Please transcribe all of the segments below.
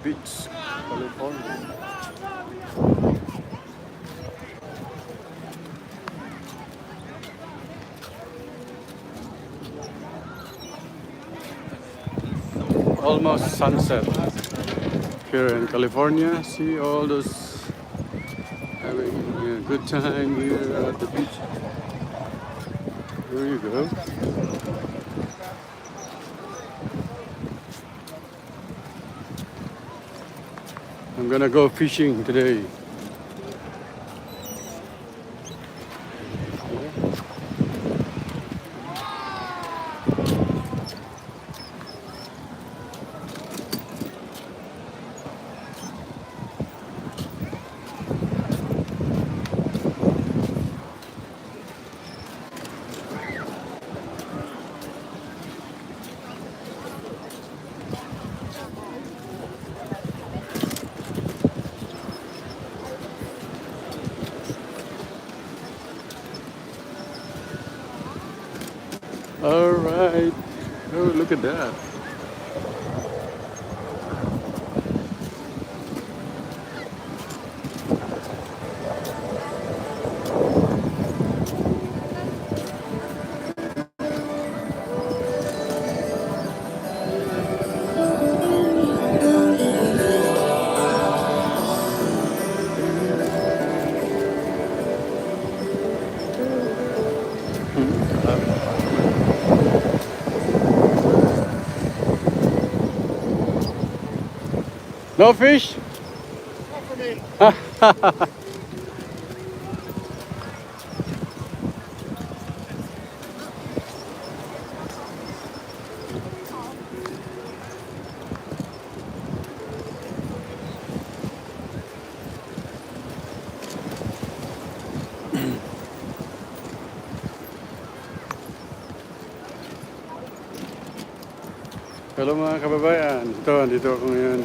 Beach, California. Almost sunset here in California. See all those having a good time here at the beach. There you go. I'm gonna go fishing today. All right. Oh, look at that. No fish? Not for me. Hello mga kababayan. Dito ako ngayon.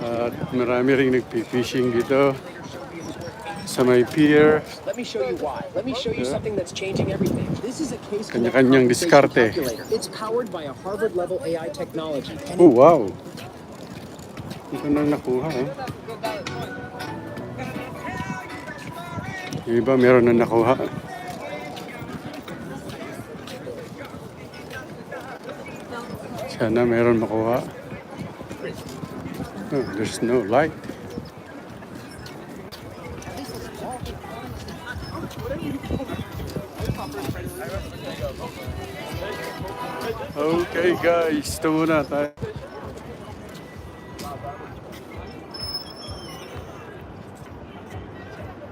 At marami rin nagpi-fishing dito sa may pier. Let me show you why. Let me show you something that's changing everything. This is a case Kanya-kanyang diskarte. calculator. It's powered by a Harvard-level AI technology. Oh, wow. Ito nang nakuha. Yung iba meron na nakuha. Sana meron makuha. Oh, there's no light. Okay guys, ito muna tayo.